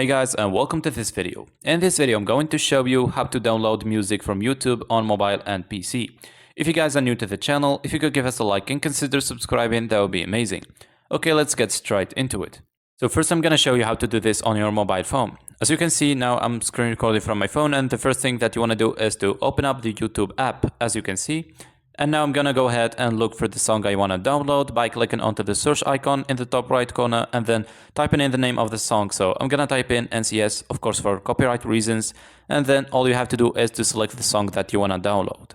Hey guys, and welcome to this video. In this video I'm going to show you how to download music from YouTube on mobile and PC. If you guys are new to the channel, if you could give us a like and consider subscribing, that would be amazing. Okay, let's get straight into it. So first I'm gonna show you how to do this on your mobile phone. As you can see now, I'm screen recording from my phone, and the first thing that you want to do is to open up the YouTube app, as you can see. And now I'm gonna go ahead and look for the song I want to download by clicking onto the search icon in the top right corner and then typing in the name of the song. So I'm gonna type in NCS, of course for copyright reasons, and then all you have to do is to select the song that you want to download.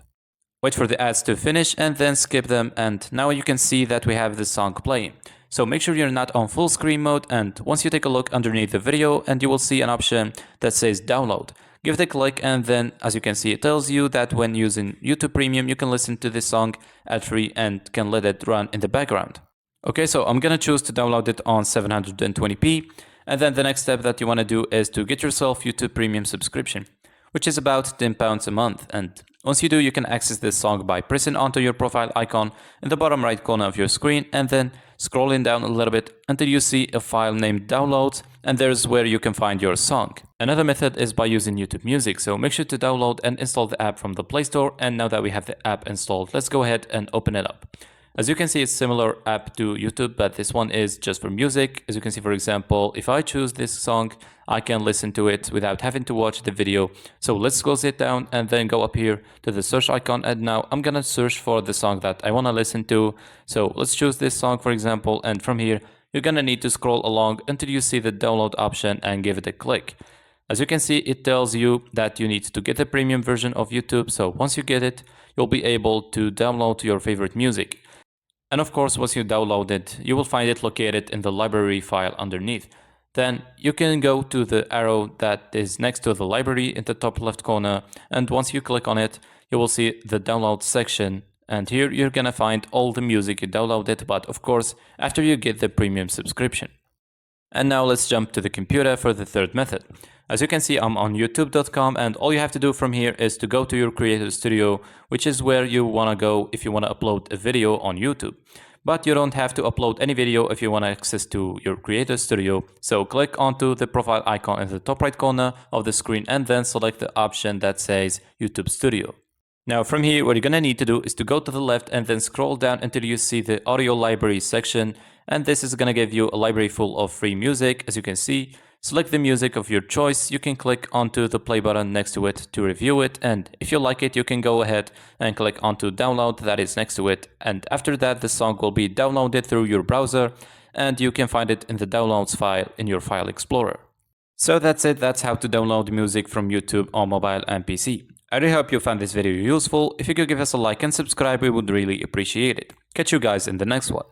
Wait for the ads to finish and then skip them, and now you can see that we have the song playing. So make sure you're not on full screen mode, and once you take a look underneath the video and you will see an option that says download. Give it a click, and then as you can see it tells you that when using YouTube Premium you can listen to this song ad-free and can let it run in the background. Okay, so I'm gonna choose to download it on 720p, and then the next step that you want to do is to get yourself YouTube Premium subscription, which is about £10 a month. And once you do, you can access this song by pressing onto your profile icon in the bottom right corner of your screen and then scrolling down a little bit until you see a file named downloads, and there's where you can find your song. Another method is by using YouTube Music, so make sure to download and install the app from the Play Store. And now that we have the app installed, let's go ahead and open it up. As you can see, it's a similar app to YouTube, but this one is just for music. As you can see, for example, if I choose this song, I can listen to it without having to watch the video. So let's close it down and then go up here to the search icon. And now I'm gonna search for the song that I wanna listen to. So let's choose this song, for example, and from here, you're gonna need to scroll along until you see the download option and give it a click. As you can see, it tells you that you need to get the premium version of YouTube. So once you get it, you'll be able to download your favorite music. And of course, once you download it, you will find it located in the library file underneath. Then you can go to the arrow that is next to the library in the top left corner, and once you click on it, you will see the download section, and here you're gonna find all the music you downloaded, but of course after you get the premium subscription. And now let's jump to the computer for the third method. As you can see, I'm on youtube.com, and all you have to do from here is to go to your Creator Studio, which is where you want to go if you want to upload a video on YouTube. But you don't have to upload any video if you want access to your Creator Studio. So click onto the profile icon in the top right corner of the screen and then select the option that says YouTube Studio. Now from here, what you're gonna need to do is to go to the left and then scroll down until you see the audio library section, and this is gonna give you a library full of free music. As you can see, select the music of your choice. You can click onto the play button next to it to review it, and if you like it, you can go ahead and click onto download that is next to it, and after that the song will be downloaded through your browser and you can find it in the downloads file in your file explorer. So that's it, that's how to download music from YouTube on mobile and PC. I really hope you found this video useful. If you could give us a like and subscribe, we would really appreciate it. Catch you guys in the next one.